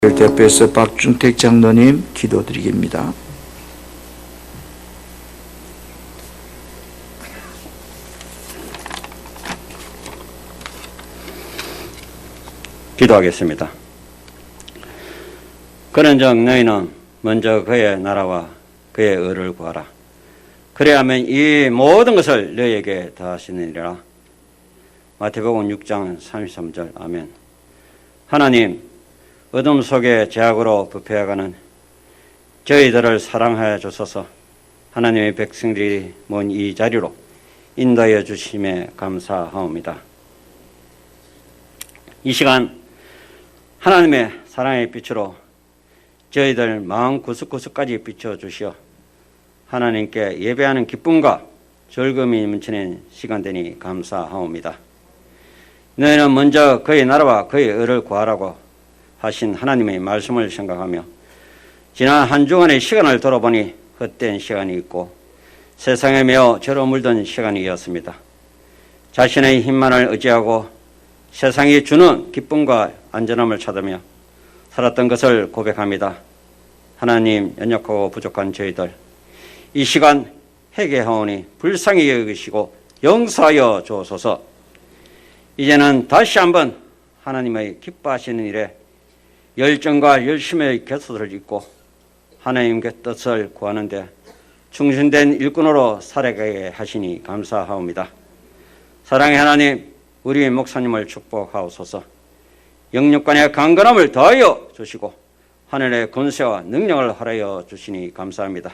대표해서 박중택 장로님 기도드리겠습니다. 기도하겠습니다. 그런즉 너희는 먼저 그의 나라와 그의 의를 구하라. 그래야만 이 모든 것을 너희에게 더하시느니라. 마태복음 6장 33절. 아멘. 하나님, 어둠 속에 죄악으로 부패해가는 저희들을 사랑하여 주소서. 하나님의 백성들이 먼 이 자리로 인도하여 주심에 감사하옵니다. 이 시간 하나님의 사랑의 빛으로 저희들 마음 구석구석까지 비춰주시어 하나님께 예배하는 기쁨과 즐거움이 넘치는 시간 되니 감사하옵니다. 너희는 먼저 그의 나라와 그의 의를 구하라고 하신 하나님의 말씀을 생각하며 지난 한 주간의 시간을 돌아보니 헛된 시간이 있고 세상에 매어 저러 물든 시간이었습니다. 자신의 힘만을 의지하고 세상이 주는 기쁨과 안전함을 찾으며 살았던 것을 고백합니다. 하나님, 연약하고 부족한 저희들 이 시간 회개하오니 불쌍히 여기시고 용서하여 주옵소서. 이제는 다시 한번 하나님의 기뻐하시는 일에 열정과 열심의 결속을 잇고 하나님께 뜻을 구하는데 충신된 일꾼으로 살아가게 하시니 감사하옵니다. 사랑의 하나님, 우리 목사님을 축복하옵소서. 영육간의 강건함을 더하여 주시고 하늘의 권세와 능력을 허락하여 주시니 감사합니다.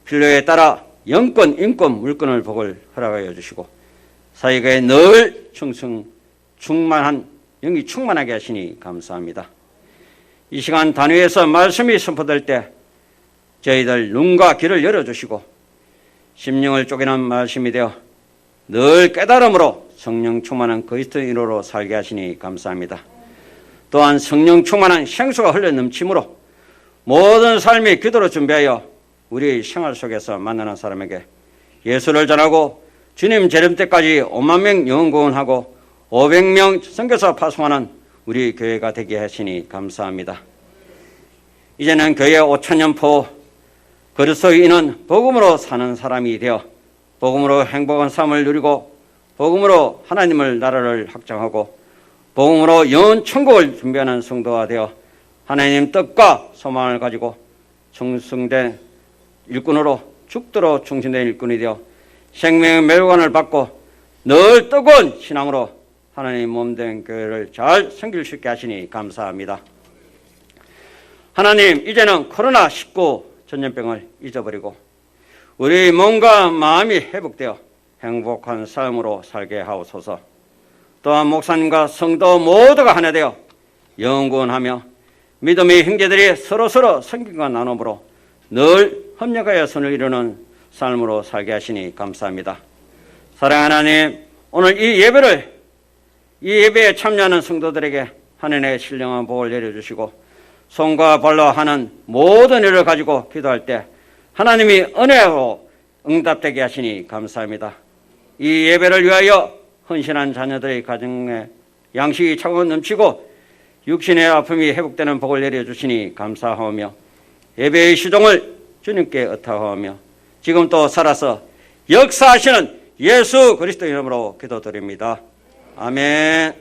필요에 따라 영권, 인권, 물권을 복을 허락하여 주시고 사회에 늘 충만한 영이 충만하게 하시니 감사합니다. 이 시간 단위에서 말씀이 선포될 때 저희들 눈과 귀를 열어주시고 심령을 쪼개는 말씀이 되어 늘 깨달음으로 성령 충만한 그리스도인으로 살게 하시니 감사합니다. 또한 성령 충만한 생수가 흘러 넘침으로 모든 삶이 기도로 준비하여 우리 생활 속에서 만나는 사람에게 예수를 전하고 주님 재림 때까지 5만 명 영혼 구원하고 500명 선교사 파송하는 우리 교회가 되게 하시니 감사합니다. 이제는 교회 5천년포 그리스도인은 복음으로 사는 사람이 되어 복음으로 행복한 삶을 누리고 복음으로 하나님을 나라를 확장하고 복음으로 영원 천국을 준비하는 성도가 되어 하나님 뜻과 소망을 가지고 충성된 일꾼으로 죽도록 충신된 일꾼이 되어 생명의 멸관을 받고 늘 뜨거운 신앙으로 하나님 몸된 교회를 잘 섬길 수 있게 하시니 감사합니다. 하나님, 이제는 코로나19 전염병을 잊어버리고 우리 몸과 마음이 회복되어 행복한 삶으로 살게 하옵소서. 또한 목사님과 성도 모두가 하나 되어 영원하며 믿음의 형제들이 서로서로 섬김과 나눔으로 늘 협력하여 선을 이루는 삶으로 살게 하시니 감사합니다. 사랑하는 하나님, 오늘 이 예배에 참여하는 성도들에게 하늘의 신령한 복을 내려주시고 손과 발로 하는 모든 일을 가지고 기도할 때 하나님이 은혜로 응답되게 하시니 감사합니다. 이 예배를 위하여 헌신한 자녀들의 가정에 양식이 차고 넘치고 육신의 아픔이 회복되는 복을 내려주시니 감사하며 예배의 시종을 주님께 의탁하며 지금 또 살아서 역사하시는 예수 그리스도 이름으로 기도드립니다. 아멘.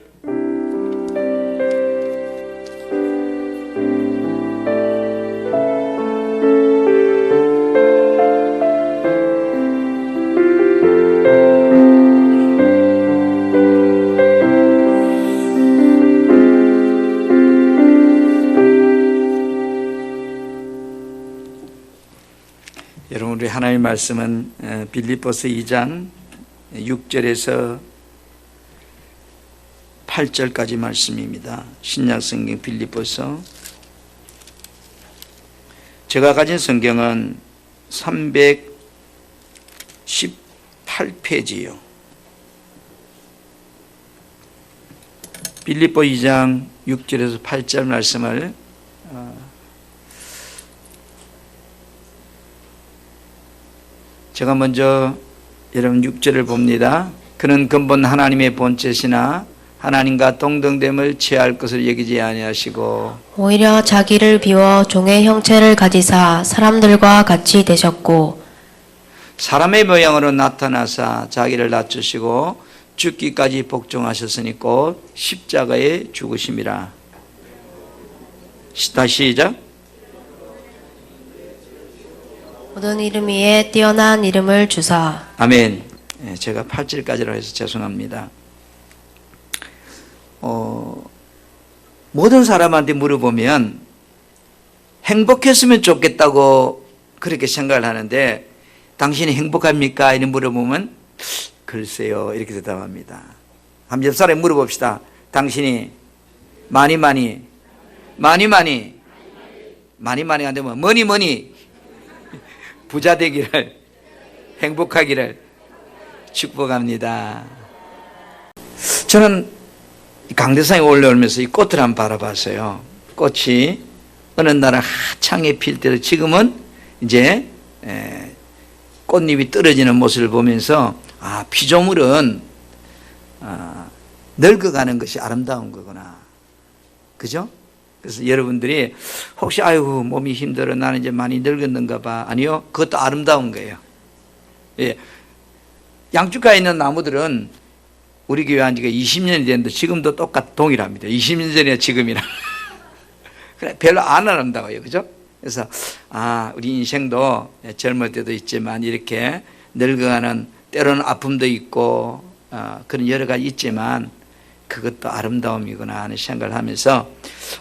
여러분, 우리 하나님의 말씀은 빌립보서 2장 6절에서 8절까지 말씀입니다. 신약성경 빌립보서. 제가 가진 성경은 318페이지요. 빌립보 2장 6절에서 8절 말씀을 제가 먼저 여러분 6절을 봅니다. 그는 근본 하나님의 본체시나 하나님과 동등됨을 취할 것을 여기지 아니하시고 오히려 자기를 비워 종의 형체를 가지사 사람들과 같이 되셨고 사람의 모양으로 나타나사 자기를 낮추시고 죽기까지 복종하셨으니 곧 십자가에 죽으심이라. 다시 시작. 모든 이름 위에 뛰어난 이름을 주사. 아멘. 제가 8절까지로 해서 죄송합니다. 모든 사람한테 물어보면 행복했으면 좋겠다고 그렇게 생각을 하는데 당신이 행복합니까? 이렇게 물어보면 글쎄요 이렇게 대답합니다. 한번 옆 사람에 물어봅시다. 당신이 많이 안 되면 뭐니 부자 되기를 행복하기를 축복합니다. 저는 강대상에 올라오면서 이 꽃을 한번 바라봤어요. 꽃이 어느 날은 하창에 필 때도 지금은 이제 꽃잎이 떨어지는 모습을 보면서 피조물은 늙어가는 것이 아름다운 거구나. 그죠? 그래서 여러분들이 혹시 아이고 몸이 힘들어 나는 이제 많이 늙었는가 봐. 아니요. 그것도 아름다운 거예요. 예. 양주가에 있는 나무들은 우리 교회 한 지가 20년이 됐는데 지금도 동일합니다. 20년 전에 지금이랑. 그래, 별로 안 아름다워요. 그죠? 그래서, 우리 인생도 젊을 때도 있지만 이렇게 늙어가는 때로는 아픔도 있고, 그런 여러 가지 있지만 그것도 아름다움이구나 하는 생각을 하면서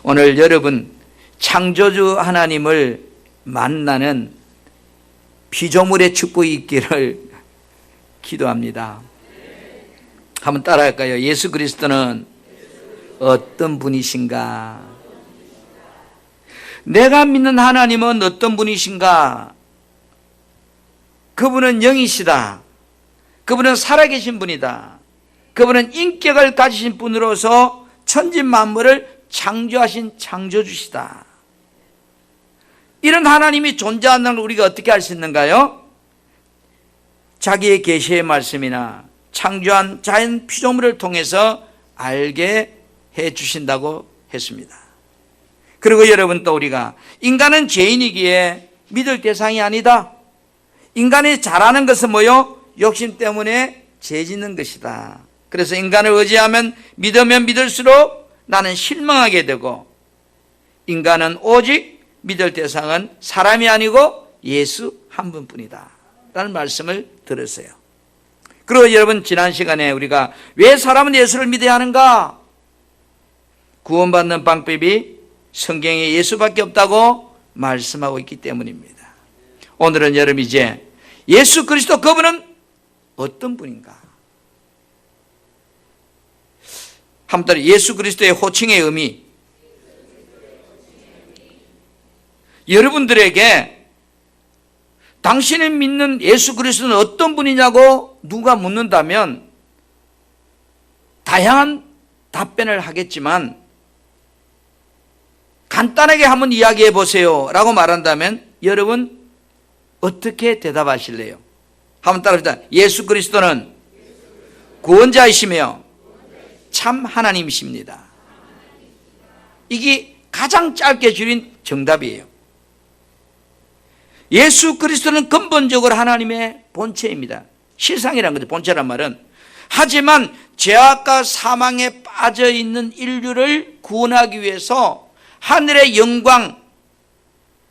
오늘 여러분 창조주 하나님을 만나는 피조물의 축복이 있기를 기도합니다. 한번 따라할까요? 예수 그리스도는 어떤 분이신가? 내가 믿는 하나님은 어떤 분이신가? 그분은 영이시다. 그분은 살아계신 분이다. 그분은 인격을 가지신 분으로서 천지만물을 창조하신 창조주시다. 이런 하나님이 존재한다는 걸 우리가 어떻게 알 수 있는가요? 자기의 계시의 말씀이나 창조한 자연 피조물을 통해서 알게 해 주신다고 했습니다. 그리고 여러분 또 우리가 인간은 죄인이기에 믿을 대상이 아니다. 인간이 잘하는 것은 뭐요? 욕심 때문에 죄 짓는 것이다. 그래서 인간을 의지하면 믿으면 믿을수록 나는 실망하게 되고 인간은 오직 믿을 대상은 사람이 아니고 예수 한 분뿐이다 라는 말씀을 들었어요. 그리고 여러분 지난 시간에 우리가 왜 사람은 예수를 믿어야 하는가? 구원받는 방법이 성경에 예수밖에 없다고 말씀하고 있기 때문입니다. 오늘은 여러분 이제 예수 그리스도 그분은 어떤 분인가? 한번 따라 예수 그리스도의 호칭의 의미. 여러분들에게 당신이 믿는 예수 그리스도는 어떤 분이냐고 누가 묻는다면 다양한 답변을 하겠지만 간단하게 한번 이야기해 보세요 라고 말한다면 여러분 어떻게 대답하실래요? 한번 따라합시다. 예수 그리스도는 구원자이시며 참 하나님이십니다. 이게 가장 짧게 줄인 정답이에요. 예수 그리스도는 근본적으로 하나님의 본체입니다. 실상이라는 거죠. 본체란 말은. 하지만 죄악과 사망에 빠져 있는 인류를 구원하기 위해서 하늘의 영광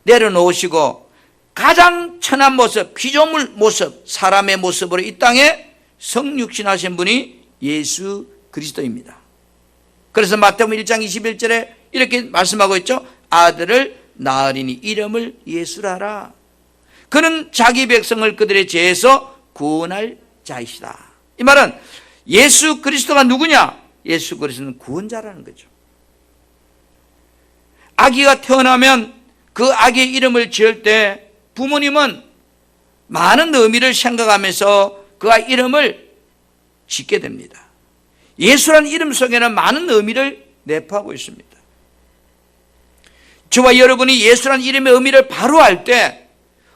내려놓으시고 가장 천한 모습, 피조물 모습, 사람의 모습으로 이 땅에 성육신하신 분이 예수 그리스도입니다. 그래서 마태복음 1장 21절에 이렇게 말씀하고 있죠. 아들을 낳으리니 이름을 예수라 하라. 그는 자기 백성을 그들의 죄에서 구원할 자이시다. 이 말은 예수 그리스도가 누구냐? 예수 그리스도는 구원자라는 거죠. 아기가 태어나면 그 아기의 이름을 지을 때 부모님은 많은 의미를 생각하면서 그 아이 이름을 짓게 됩니다. 예수라는 이름 속에는 많은 의미를 내포하고 있습니다. 저와 여러분이 예수라는 이름의 의미를 바로 알 때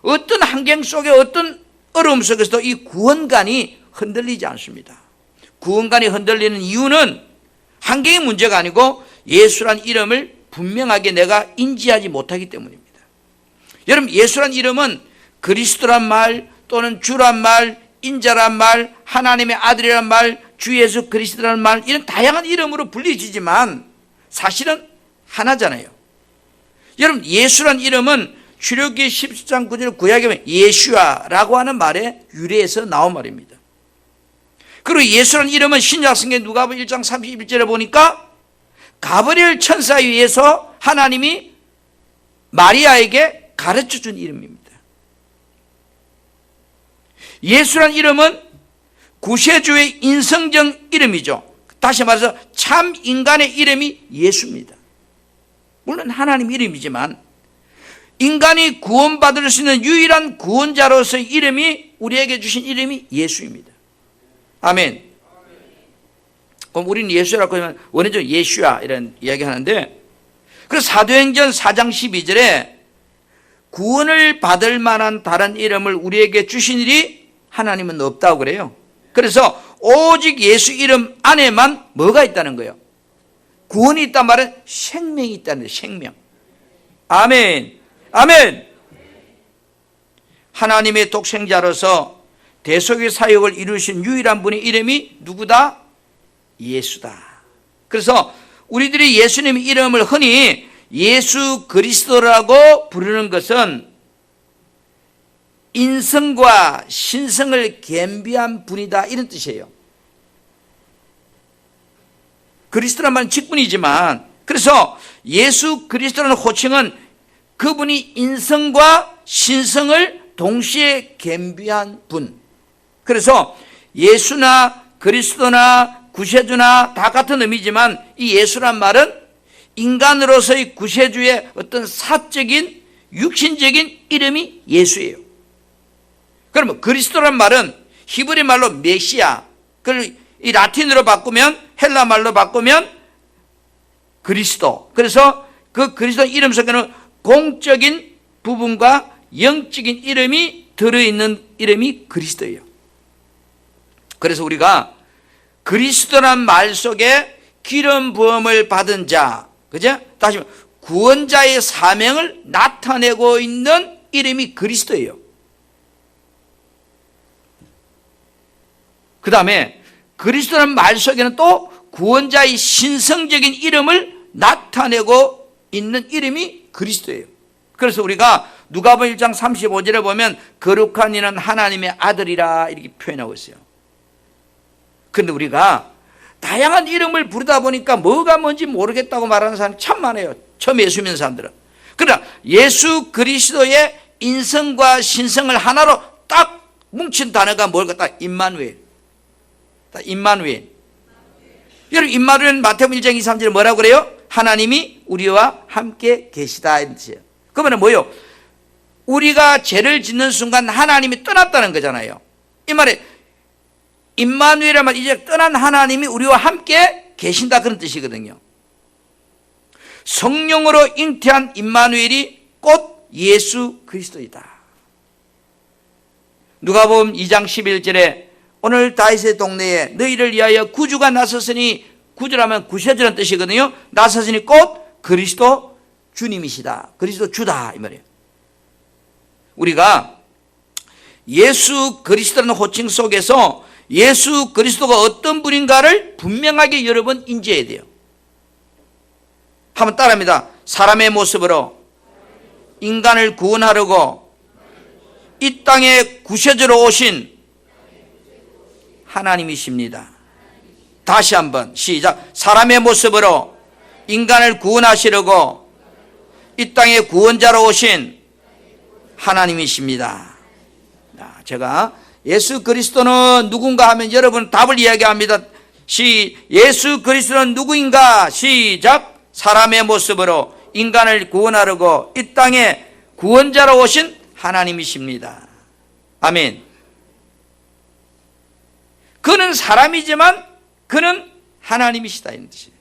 어떤 환경 속에 어떤 어려움 속에서도 이 구원관이 흔들리지 않습니다. 구원관이 흔들리는 이유는 환경의 문제가 아니고 예수란 이름을 분명하게 내가 인지하지 못하기 때문입니다. 여러분, 예수란 이름은 그리스도란 말 또는 주란 말, 인자란 말, 하나님의 아들이란 말, 주 예수 그리스도란 말, 이런 다양한 이름으로 불리지만 사실은 하나잖아요. 여러분, 예수란 이름은 출애굽기 17장 9절 구약에 보면 예슈아라고 하는 말에 유래해서 나온 말입니다. 그리고 예수란 이름은 신약성경 누가복음 1장 31절에 보니까 가브리엘 천사에 의해서 하나님이 마리아에게 가르쳐준 이름입니다. 예수란 이름은 구세주의 인성적 이름이죠. 다시 말해서 참 인간의 이름이 예수입니다. 물론 하나님 이름이지만 인간이 구원받을 수 있는 유일한 구원자로서의 이름이, 우리에게 주신 이름이 예수입니다. 아멘. 그럼 우리는 예수라고 하면 원어적으로 예슈아 이런 이야기 하는데, 그래서 사도행전 4장 12절에 구원을 받을 만한 다른 이름을 우리에게 주신 일이 하나님은 없다고 그래요. 그래서 오직 예수 이름 안에만 뭐가 있다는 거예요? 구원이 있단 말은 생명이 있다는 거예요. 생명. 아멘. 아멘. 하나님의 독생자로서 대속의 사역을 이루신 유일한 분의 이름이 누구다? 예수다. 그래서 우리들이 예수님의 이름을 흔히 예수 그리스도라고 부르는 것은 인성과 신성을 겸비한 분이다, 이런 뜻이에요. 그리스도란 말은 직분이지만, 그래서 예수 그리스도라는 호칭은 그분이 인성과 신성을 동시에 겸비한 분. 그래서 예수나 그리스도나 구세주나 다 같은 의미지만 이 예수란 말은 인간으로서의 구세주의 어떤 사적인 육신적인 이름이 예수예요. 그러면 그리스도란 말은 히브리 말로 메시아, 그걸 이 라틴어로 바꾸면, 헬라 말로 바꾸면 그리스도. 그래서 그 그리스도 이름 속에는 공적인 부분과 영적인 이름이 들어있는 이름이 그리스도예요. 그래서 우리가 그리스도란 말 속에 기름 부음을 받은 자, 그죠? 다시 말해 구원자의 사명을 나타내고 있는 이름이 그리스도예요. 그 다음에 그리스도라는 말 속에는 또 구원자의 신성적인 이름을 나타내고 있는 이름이 그리스도예요. 그래서 우리가 누가복음 1장 35절에 보면 거룩한 이는 하나님의 아들이라 이렇게 표현하고 있어요. 그런데 우리가 다양한 이름을 부르다 보니까 뭐가 뭔지 모르겠다고 말하는 사람이 참 많아요. 처음 예수 믿는 사람들은. 그러나 예수 그리스도의 인성과 신성을 하나로 딱 뭉친 단어가 뭘까? 딱 임마누엘. 임마누엘. 여러분, 임마누엘은 마태복음 1장 23절에 뭐라고 그래요? 하나님이 우리와 함께 계시다, 이런 뜻이에요. 그러면 뭐예요? 우리가 죄를 짓는 순간 하나님이 떠났다는 거잖아요. 이 말에 임마누엘이란 말, 이제 떠난 하나님이 우리와 함께 계신다, 그런 뜻이거든요. 성령으로 잉태한 임마누엘이 곧 예수 그리스도이다. 누가복음 2장 11절에 오늘 다윗의 동네에 너희를 위하여 구주가 나섰으니, 구주라면 구세주라는 뜻이거든요. 나섰으니 곧 그리스도 주님이시다. 그리스도 주다, 이 말이에요. 우리가 예수 그리스도라는 호칭 속에서 예수 그리스도가 어떤 분인가를 분명하게 여러 번 인지해야 돼요. 한번 따라합니다. 사람의 모습으로 인간을 구원하려고 이 땅에 구세주로 오신 하나님이십니다. 다시 한번 시작. 사람의 모습으로 인간을 구원하시려고 이 땅에 구원자로 오신 하나님이십니다. 제가 예수 그리스도는 누군가 하면 여러분 답을 이야기합니다. 예수 그리스도는 누구인가? 시작. 사람의 모습으로 인간을 구원하려고 이 땅에 구원자로 오신 하나님이십니다. 아멘. 그는 사람이지만 그는 하나님이시다, 이런 뜻이에요.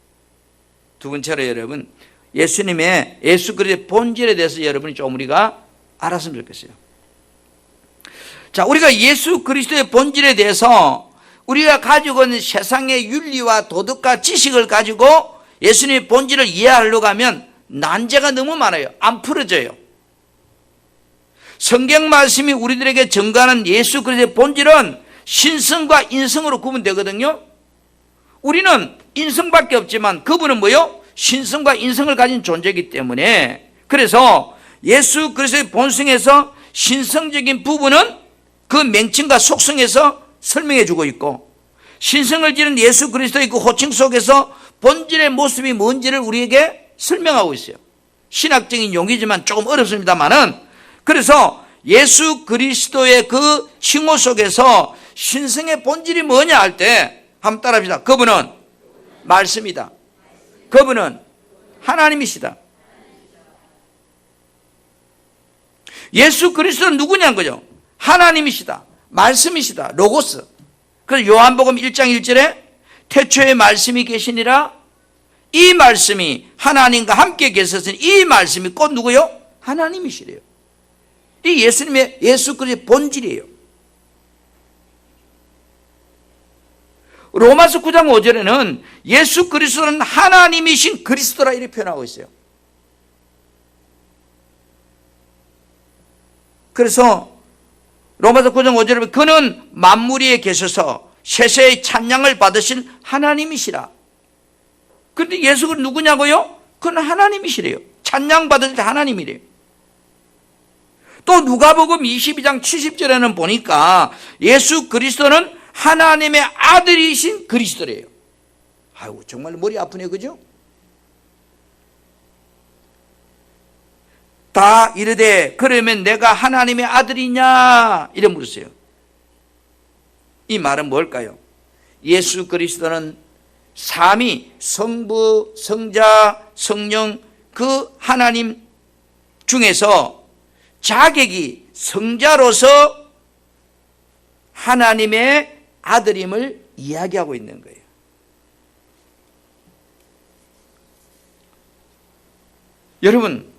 두 번째로 여러분, 예수님의 예수 그리스도의 본질에 대해서 여러분이 좀 우리가 알았으면 좋겠어요. 자, 우리가 예수 그리스도의 본질에 대해서 우리가 가지고 있는 세상의 윤리와 도덕과 지식을 가지고 예수님의 본질을 이해하려고 하면 난제가 너무 많아요. 안 풀어져요. 성경 말씀이 우리들에게 증거하는 예수 그리스도의 본질은 신성과 인성으로 구분되거든요. 우리는 인성밖에 없지만 그분은 뭐요? 신성과 인성을 가진 존재이기 때문에, 그래서 예수 그리스도의 본성에서 신성적인 부분은 그 명칭과 속성에서 설명해 주고 있고, 신성을 지닌 예수 그리스도의 그 호칭 속에서 본질의 모습이 뭔지를 우리에게 설명하고 있어요. 신학적인 용어이지만 조금 어렵습니다만은, 그래서 예수 그리스도의 그 칭호 속에서 신성의 본질이 뭐냐 할 때 한번 따라합시다. 그분은 말씀이다. 그분은 하나님이시다. 예수 그리스도는 누구냐는 거죠. 하나님이시다. 말씀이시다. 로고스. 그래서 요한복음 1장 1절에 태초에 말씀이 계시니라. 이 말씀이 하나님과 함께 계셨으니 이 말씀이 곧 누구요? 하나님이시래요. 이 예수님의 예수 그리스도의 본질이에요. 로마서 9장 5절에는 예수 그리스도는 하나님이신 그리스도라 이렇게 표현하고 있어요. 그래서 로마서 9장 5절에 보면 그는 만물 위에 계셔서 세세의 찬양을 받으신 하나님이시라. 그런데 예수가 누구냐고요? 그는 하나님이시래요. 찬양 받으실 하나님이래요. 또 누가복음 22장 70절에는 보니까 예수 그리스도는 하나님의 아들이신 그리스도래요. 아이고 정말 머리 아프네, 그죠? 다 이르되 그러면 내가 하나님의 아들이냐 이래 물었어요. 이 말은 뭘까요? 예수 그리스도는 삼위 성부, 성자, 성령 그 하나님 중에서 자격이 성자로서 하나님의 아들임을 이야기하고 있는 거예요. 여러분,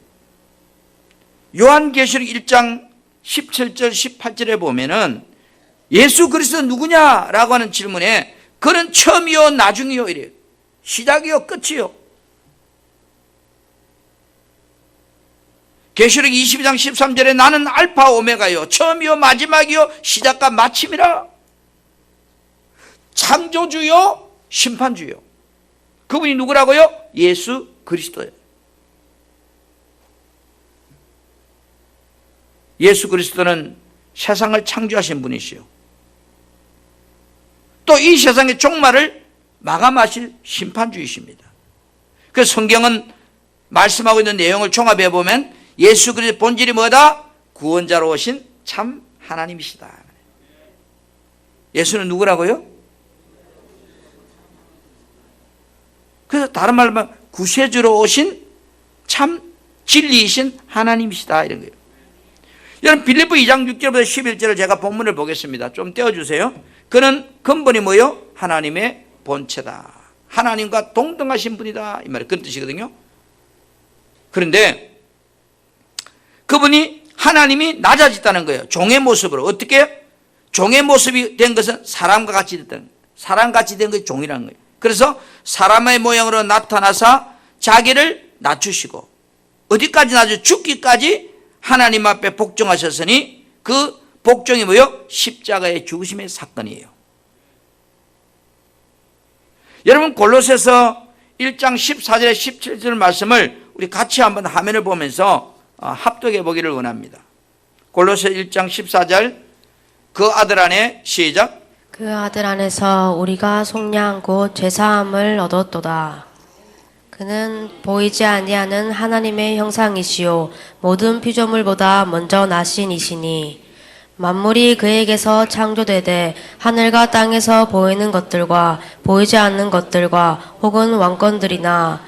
요한계시록 1장 17절 18절에 보면은 예수 그리스도 누구냐라고 하는 질문에 그는 처음이요 나중이요 이래요. 시작이요 끝이요. 계시록 22장 13절에 나는 알파 오메가요 처음이요 마지막이요 시작과 마침이라. 창조주요 심판주요. 그분이 누구라고요? 예수 그리스도예요. 예수 그리스도는 세상을 창조하신 분이시요. 또 이 세상의 종말을 마감하실 심판주이십니다. 그래서 성경은 말씀하고 있는 내용을 종합해 보면 예수 그리스도의 본질이 뭐다? 구원자로 오신 참 하나님이시다. 예수는 누구라고요? 그래서 다른 말로 하면 구세주로 오신 참 진리이신 하나님이시다 이런 거예요. 여러분 빌립보 2장 6절부터 11절을 제가 본문을 보겠습니다. 좀 떼어주세요. 그는 근본이 뭐요? 하나님의 본체다. 하나님과 동등하신 분이다. 이 말이 그런 뜻이거든요. 그런데 그분이 하나님이 낮아졌다는 거예요. 종의 모습으로. 어떻게? 종의 모습이 된 것은 사람과 같이 됐다는 거예요. 사람같이 된 것이 종이라는 거예요. 그래서 사람의 모양으로 나타나서 자기를 낮추시고 어디까지 낮추? 죽기까지 하나님 앞에 복종하셨으니 그 복종이 뭐요? 십자가의 죽으심의 사건이에요. 여러분 골로새서 1장 14절에 17절 말씀을 우리 같이 한번 화면을 보면서 합독해 보기를 원합니다. 골로새 1장 14절 그 아들 안에 시작. 그 아들 안에서 우리가 속량 곧 죄사함을 얻었도다. 그는 보이지 아니하는 하나님의 형상이시요 모든 피조물보다 먼저 나신 이시니 만물이 그에게서 창조되되 하늘과 땅에서 보이는 것들과 보이지 않는 것들과 혹은 왕권들이나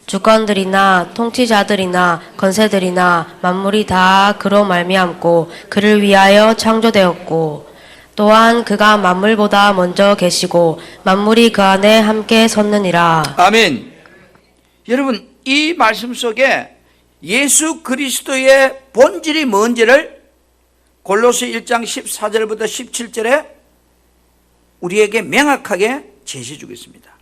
주권들이나 통치자들이나 건세들이나 만물이 다 그로 말미암고 그를 위하여 창조되었고 또한 그가 만물보다 먼저 계시고 만물이 그 안에 함께 섰느니라. 아멘. 여러분 이 말씀 속에 예수 그리스도의 본질이 뭔지를 골로새 1장 14절부터 17절에 우리에게 명확하게 제시해 주겠습니다.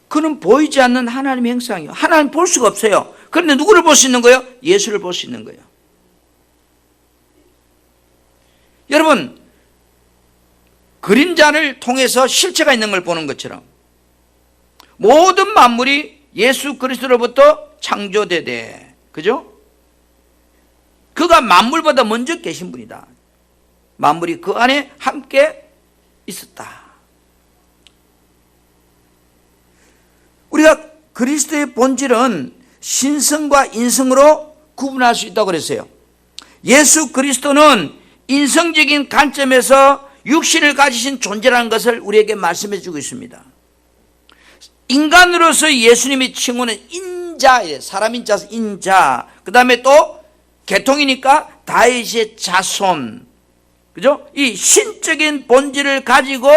그는 보이지 않는 하나님의 형상이요. 하나님 볼 수가 없어요. 그런데 누구를 볼 수 있는 거예요? 예수를 볼 수 있는 거예요. 여러분, 그림자를 통해서 실체가 있는 걸 보는 것처럼 모든 만물이 예수 그리스도로부터 창조되되, 그죠? 그가 만물보다 먼저 계신 분이다. 만물이 그 안에 함께 있었다. 우리가 그리스도의 본질은 신성과 인성으로 구분할 수 있다고 그랬어요. 예수 그리스도는 인성적인 관점에서 육신을 가지신 존재라는 것을 우리에게 말씀해 주고 있습니다. 인간으로서 예수님의 칭호는 인자예요. 사람 인자서 인자. 그 다음에 또 계통이니까 다윗의 자손. 그죠? 이 신적인 본질을 가지고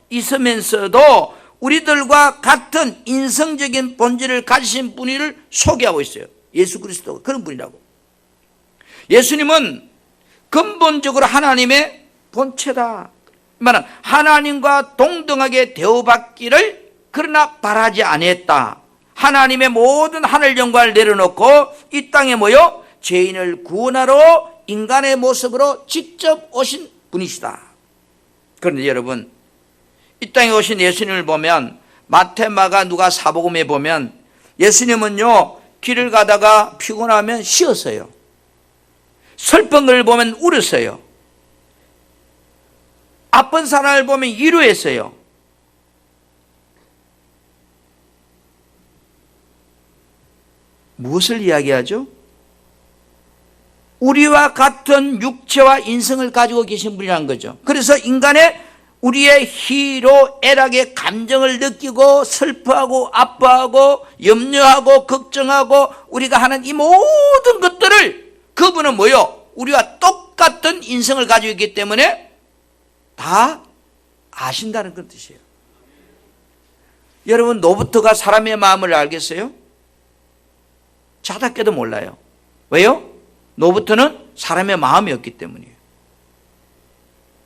있으면서도 우리들과 같은 인성적인 본질을 가지신 분을 소개하고 있어요. 예수 그리스도가 그런 분이라고. 예수님은 근본적으로 하나님의 본체다. 말은 하나님과 동등하게 대우받기를 그러나 바라지 아니했다. 하나님의 모든 하늘 영광을 내려놓고 이 땅에 모여 죄인을 구원하러 인간의 모습으로 직접 오신 분이시다. 그런데 여러분, 이 땅에 오신 예수님을 보면 마태, 마가, 누가 사복음에 보면 예수님은요 길을 가다가 피곤하면 쉬었어요. 슬픈 걸 보면 울었어요. 아픈 사람을 보면 위로했어요. 무엇을 이야기하죠? 우리와 같은 육체와 인성을 가지고 계신 분이라는 거죠. 그래서 인간의 우리의 희로 애락의 감정을 느끼고 슬퍼하고 아파하고 염려하고 걱정하고 우리가 하는 이 모든 것들을 그분은 뭐요? 우리와 똑같은 인성을 가지고 있기 때문에 다 아신다는 그런 뜻이에요. 여러분, 노부터가 사람의 마음을 알겠어요? 자다 깨도 몰라요. 왜요? 노부터는 사람의 마음이었기 때문이에요.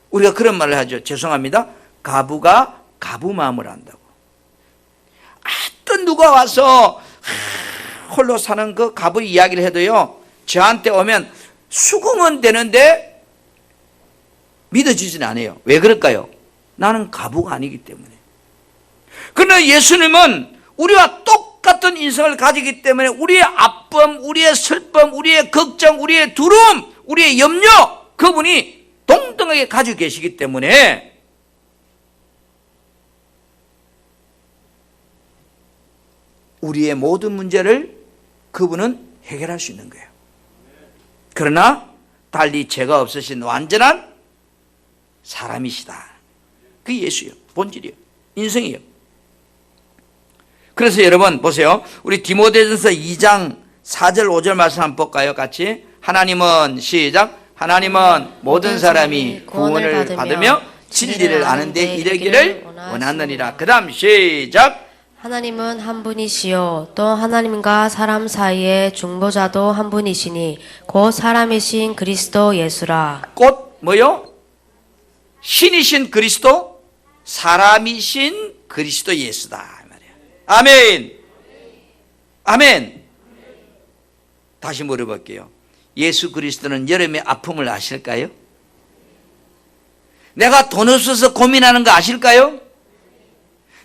우리가 그런 말을 하죠. 죄송합니다. 가부가 가부 마음을 안다고. 어떤 누가 와서 홀로 사는 그 가부 이야기를 해도요, 저한테 오면 수긍은 되는데 믿어지진 않아요. 왜 그럴까요? 나는 가부가 아니기 때문에. 그러나 예수님은 우리와 똑같은 인성을 가지기 때문에 우리의 아픔, 우리의 슬픔, 우리의 걱정, 우리의 두려움, 우리의 염려, 그분이 동등하게 가지고 계시기 때문에 우리의 모든 문제를 그분은 해결할 수 있는 거예요. 그러나 달리 죄가 없으신 완전한 사람이시다. 그게 예수예요. 본질이에요. 인성이에요. 그래서 여러분 보세요. 우리 디모데전서 2장 4절 5절 말씀 한번 볼까요? 같이. 하나님은 시작. 하나님은 모든 사람이 구원을 받으며 진리를 아는 데 이르기를 원하느니라. 그 다음 시작. 하나님은 한 분이시요 또 하나님과 사람 사이의 중보자도 한 분이시니 곧 사람이신 그리스도 예수라. 곧 뭐요? 신이신 그리스도, 사람이신 그리스도 예수다. 아멘. 아멘. 다시 물어볼게요. 예수 그리스도는 여름의 아픔을 아실까요? 내가 돈 없어서 고민하는 거 아실까요?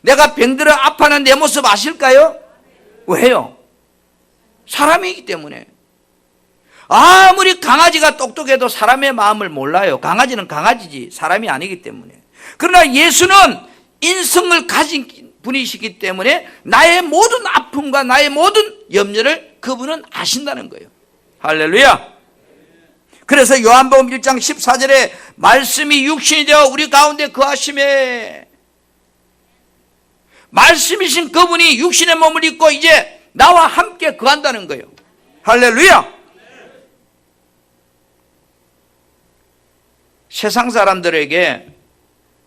내가 병들어 아파하는 내 모습 아실까요? 왜요? 사람이기 때문에. 아무리 강아지가 똑똑해도 사람의 마음을 몰라요. 강아지는 강아지지 사람이 아니기 때문에. 그러나 예수는 인성을 가진 분이시기 때문에 나의 모든 아픔과 나의 모든 염려를 그분은 아신다는 거예요. 할렐루야. 그래서 요한복음 1장 14절에 말씀이 육신이 되어 우리 가운데 거하심에, 말씀이신 그분이 육신의 몸을 입고 이제 나와 함께 거한다는 거예요. 할렐루야. 세상 사람들에게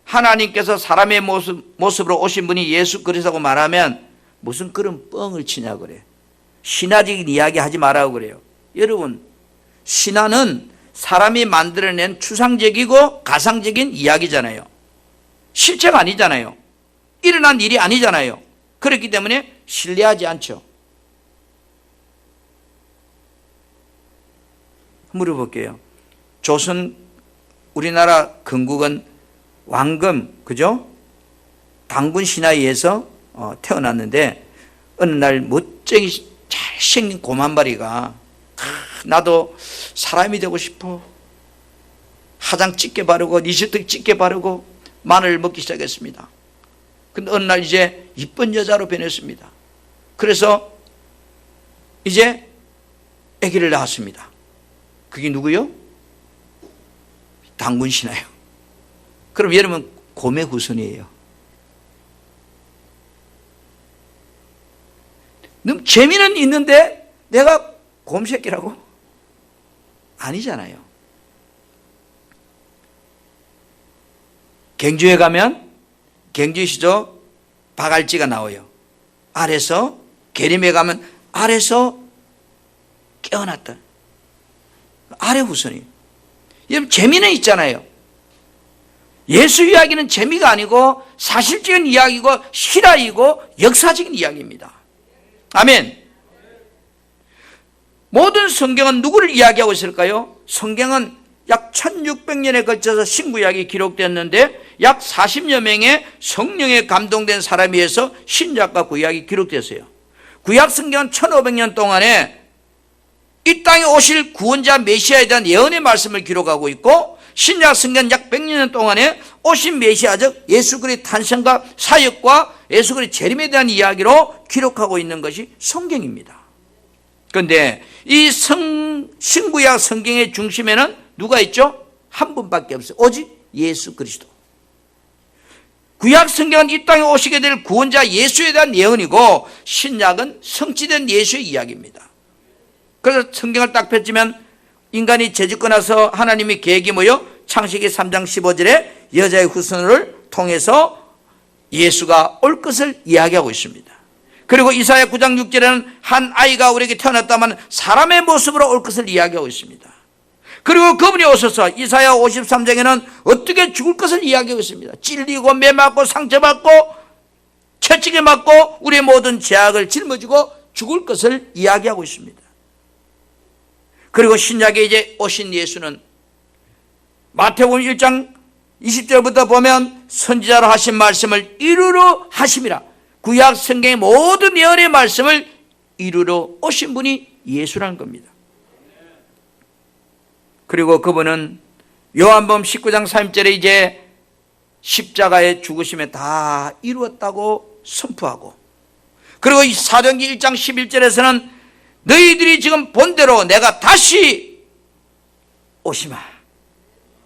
하나님께서 사람의 모습으로 오신 분이 예수 그리스도라고 말하면 무슨 그런 뻥을 치냐고 그래요. 신화적인 이야기 하지 말라고 그래요. 여러분, 신화는 사람이 만들어낸 추상적이고 가상적인 이야기잖아요. 실체가 아니잖아요. 일어난 일이 아니잖아요. 그렇기 때문에 신뢰하지 않죠. 물어볼게요. 조선 우리나라 건국은 왕금, 그죠? 당군 신하에서 태어났는데 어느 날 멋쟁이 잘생긴 고만바리가 나도 사람이 되고 싶어. 화장 짙게 바르고 립스틱 짙게 바르고 마늘 먹기 시작했습니다. 근데 어느 날 이제 이쁜 여자로 변했습니다. 그래서 이제 아기를 낳았습니다. 그게 누구요? 당군 신하요. 그럼 여러분 고매 후손이에요. 너무 재미는 있는데 내가 곰새끼라고? 아니잖아요. 경주에 가면 경주시죠 바갈지가 나와요. 아래서 계림에 가면 아래서 깨어났다. 아래 후손이에요. 여러분 재미는 있잖아요. 예수 이야기는 재미가 아니고 사실적인 이야기고 실화이고 역사적인 이야기입니다. 아멘. 모든 성경은 누구를 이야기하고 있을까요? 성경은 약 1600년에 걸쳐서 신구약이 기록됐는데 약 40여 명의 성령에 감동된 사람에 의해서 신약과 구약이 기록됐어요. 구약 성경은 1500년 동안에 이 땅에 오실 구원자 메시아에 대한 예언의 말씀을 기록하고 있고, 신약 성경은 약 100년 동안에 오신 메시아 즉 예수 그리스도의 탄생과 사역과 예수 그리스도의 재림에 대한 이야기로 기록하고 있는 것이 성경입니다. 그런데 이 신구약 성경의 중심에는 누가 있죠? 한 분밖에 없어요. 오직 예수 그리스도. 구약 성경은 이 땅에 오시게 될 구원자 예수에 대한 예언이고, 신약은 성취된 예수의 이야기입니다. 그래서 성경을 딱 펼치면 인간이 죄짓고 나서 하나님의 계획이 뭐요? 창세기 3장 15절에 여자의 후손을 통해서 예수가 올 것을 이야기하고 있습니다. 그리고 이사야 9장 6절에는 한 아이가 우리에게 태어났다만 사람의 모습으로 올 것을 이야기하고 있습니다. 그리고 그분이 오셔서 이사야 53장에는 어떻게 죽을 것을 이야기하고 있습니다. 찔리고 매맞고 상처받고 채찍에 맞고 우리의 모든 죄악을 짊어지고 죽을 것을 이야기하고 있습니다. 그리고 신약에 이제 오신 예수는 마태복음 1장 20절부터 보면 선지자로 하신 말씀을 이루러 하심이라. 구약 성경의 모든 예언의 말씀을 이루러 오신 분이 예수라는 겁니다. 그리고 그분은 요한복음 19장 3절에 이제 십자가의 죽으심에 다 이루었다고 선포하고, 그리고 이 사도행전 1장 11절에서는 너희들이 지금 본대로 내가 다시 오시마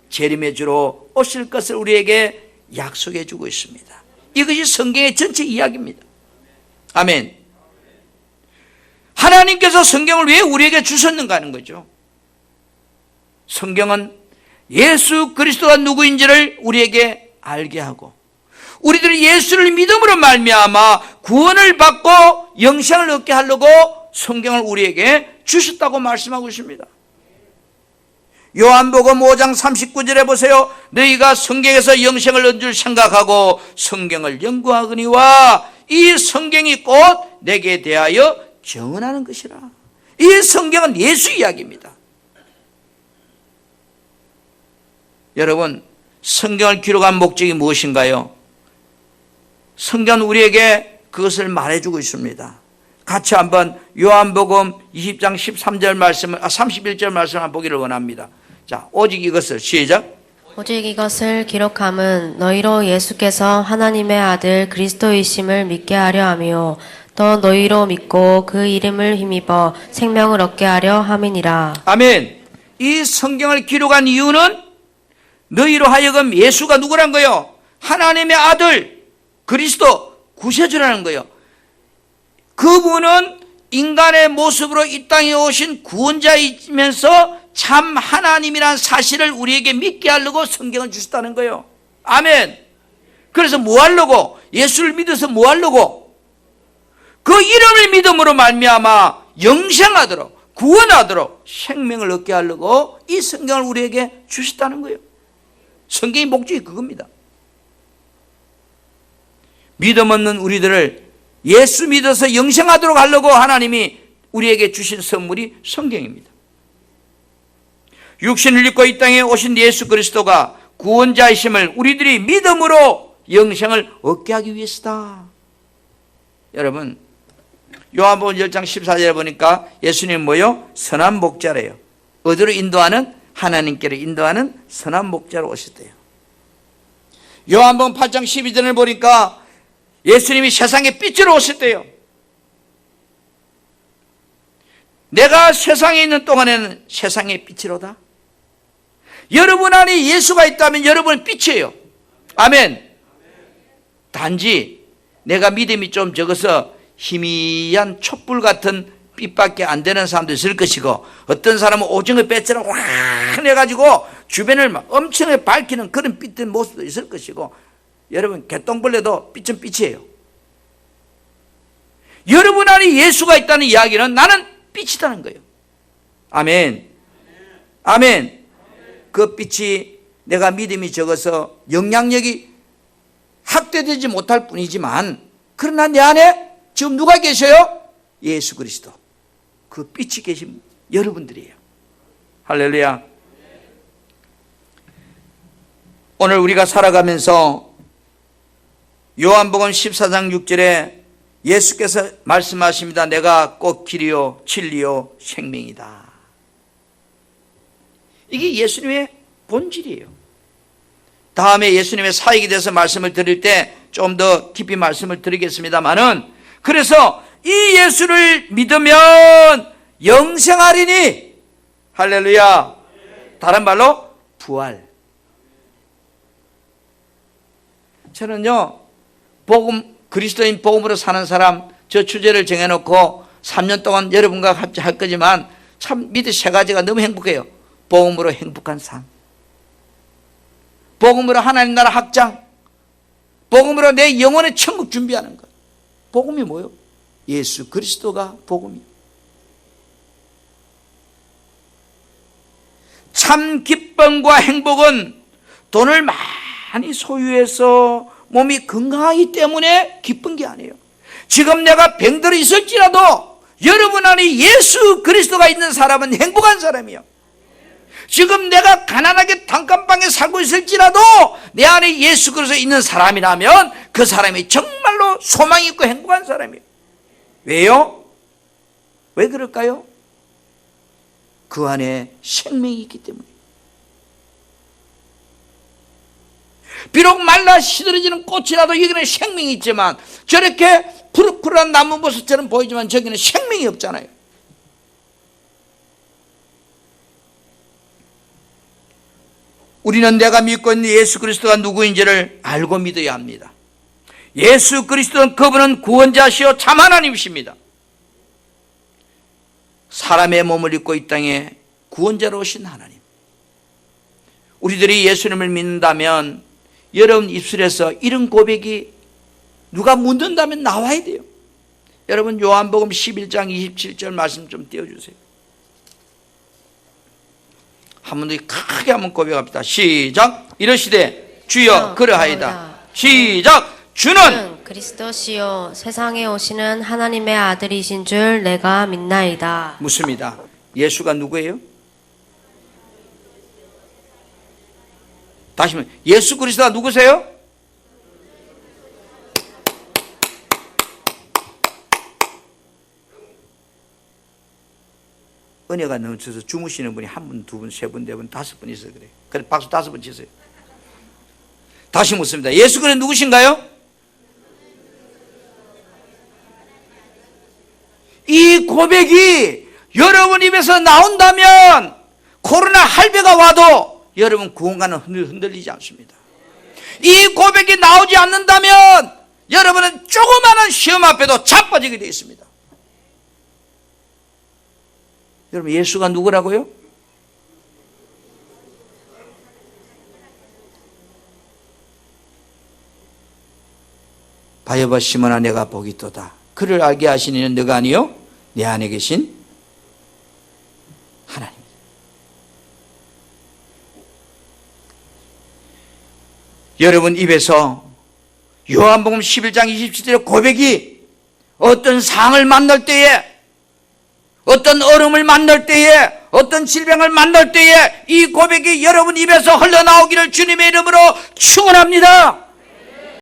재림의 주로 오실 것을 우리에게 약속해 주고 있습니다. 이것이 성경의 전체 이야기입니다. 아멘. 하나님께서 성경을 왜 우리에게 주셨는가 하는 거죠. 성경은 예수 그리스도가 누구인지를 우리에게 알게 하고, 우리들이 예수를 믿음으로 말미암아 구원을 받고 영생을 얻게 하려고 성경을 우리에게 주셨다고 말씀하고 있습니다. 요한복음 5장 39절에 보세요. 너희가 성경에서 영생을 얻을 줄 생각하고 성경을 연구하거니와 이 성경이 곧 내게 대하여 증언하는 것이라. 이 성경은 예수 이야기입니다. 여러분, 성경을 기록한 목적이 무엇인가요? 성경은 우리에게 그것을 말해주고 있습니다. 같이 한번 요한복음 20장 13절 말씀을 31절 말씀을 한번 보기를 원합니다. 자, 오직 이것을 시작. 오직 이것을 기록함은 너희로 예수께서 하나님의 아들 그리스도이심을 믿게 하려 함이요 또 너희로 믿고 그 이름을 힘입어 생명을 얻게 하려 함이니라. 아멘. 이 성경을 기록한 이유는 너희로 하여금 예수가 누구란 거예요? 하나님의 아들 그리스도 구세주라는 거예요. 그분은 인간의 모습으로 이 땅에 오신 구원자이면서 참 하나님이라는 사실을 우리에게 믿게 하려고 성경을 주셨다는 거예요. 아멘. 그래서 뭐 하려고? 예수를 믿어서 뭐 하려고? 그 이름을 믿음으로 말미암아 영생하도록, 구원하도록 생명을 얻게 하려고 이 성경을 우리에게 주셨다는 거예요. 성경의 목적이 그겁니다. 믿음 없는 우리들을 예수 믿어서 영생하도록 하려고 하나님이 우리에게 주신 선물이 성경입니다. 육신을 입고 이 땅에 오신 예수 그리스도가 구원자이심을 우리들이 믿음으로 영생을 얻게 하기 위해서다. 여러분, 요한복음 10장 14절에 보니까 예수님 뭐요? 선한 목자래요. 어디로 인도하는? 하나님께로 인도하는 선한 목자로 오셨대요. 요한복음 8장 12절을 보니까 예수님이 세상의 빛으로 오셨대요. 내가 세상에 있는 동안에는 세상의 빛이로다. 여러분 안에 예수가 있다면 여러분은 빛이에요. 아멘. 단지 내가 믿음이 좀 적어서 희미한 촛불 같은 빛밖에 안 되는 사람도 있을 것이고, 어떤 사람은 오징어 배처럼 확 해가지고 주변을 막 엄청나게 밝히는 그런 빛된 모습도 있을 것이고, 여러분 개똥벌레도 빛은 빛이에요. 여러분 안에 예수가 있다는 이야기는 나는 빛이라는 거예요. 아멘. 아멘. 그 빛이 내가 믿음이 적어서 영향력이 확대되지 못할 뿐이지만, 그러나 내 안에 지금 누가 계셔요? 예수 그리스도. 그 빛이 계신 여러분들이에요. 할렐루야. 오늘 우리가 살아가면서 요한복음 14장 6절에 예수께서 말씀하십니다. 내가 꼭 길이요 진리요 생명이다. 이게 예수님의 본질이에요. 다음에 예수님의 사역에 대해서 말씀을 드릴 때 좀 더 깊이 말씀을 드리겠습니다만은, 그래서 이 예수를 믿으면 영생하리니, 할렐루야. 다른 말로 부활. 저는요, 복음, 그리스도인 복음으로 사는 사람, 저 주제를 정해놓고 3년 동안 여러분과 같이 할 거지만 참 밑에 세 가지가 너무 행복해요. 복음으로 행복한 삶, 복음으로 하나님 나라 확장, 복음으로 내 영혼의 천국 준비하는 것. 복음이 뭐예요? 예수 그리스도가 복음이에요. 참 기쁨과 행복은 돈을 많이 소유해서 몸이 건강하기 때문에 기쁜 게 아니에요. 지금 내가 병들어 있을지라도 여러분 안에 예수 그리스도가 있는 사람은 행복한 사람이에요. 지금 내가 가난하게 단칸방에 살고 있을지라도 내 안에 예수 그리스도 있는 사람이라면 그 사람이 정말로 소망이 있고 행복한 사람이에요. 왜요? 왜 그럴까요? 그 안에 생명이 있기 때문에. 비록 말라 시들어지는 꽃이라도 여기는 생명이 있지만, 저렇게 푸릇푸릇한 나무 모습처럼 보이지만 저기는 생명이 없잖아요. 우리는 내가 믿고 있는 예수 그리스도가 누구인지를 알고 믿어야 합니다. 예수 그리스도는 그분은 구원자시요 참 하나님이십니다. 사람의 몸을 입고 이 땅에 구원자로 오신 하나님. 우리들이 예수님을 믿는다면 여러분 입술에서 이런 고백이 누가 묻는다면 나와야 돼요. 여러분 요한복음 11장 27절 말씀 좀 띄워주세요. 한 번 더 크게 한번 고백합시다. 시작. 이러시되 주여 그러하이다. 시작. 주는 그리스도시요 세상에 오시는 하나님의 아들이신 줄 내가 믿나이다. 묻습니다. 예수가 누구예요? 다시 한번, 예수 그리스도가 누구세요? 은혜가 넘쳐서 주무시는 분이 한 분, 두 분, 세 분, 네 분, 다섯 분 있어요. 그래. 그래, 박수 5번 치세요. 다시 묻습니다. 예수 그리스도 누구신가요? 이 고백이 여러분 입에서 나온다면 코로나 할배가 와도 여러분 구원과는 흔들리지 않습니다. 이 고백이 나오지 않는다면 여러분은 조그마한 시험 앞에도 자빠지게 되어 있습니다. 여러분 예수가 누구라고요? 바여바 시몬아 내가 복이 있도다. 그를 알게 하시는 이는 너가 아니요 내 안에 계신 여러분 입에서 요한복음 11장 27절의 고백이 어떤 상을 만날 때에, 어떤 얼음을 만날 때에, 어떤 질병을 만날 때에 이 고백이 여러분 입에서 흘러나오기를 주님의 이름으로 축원합니다.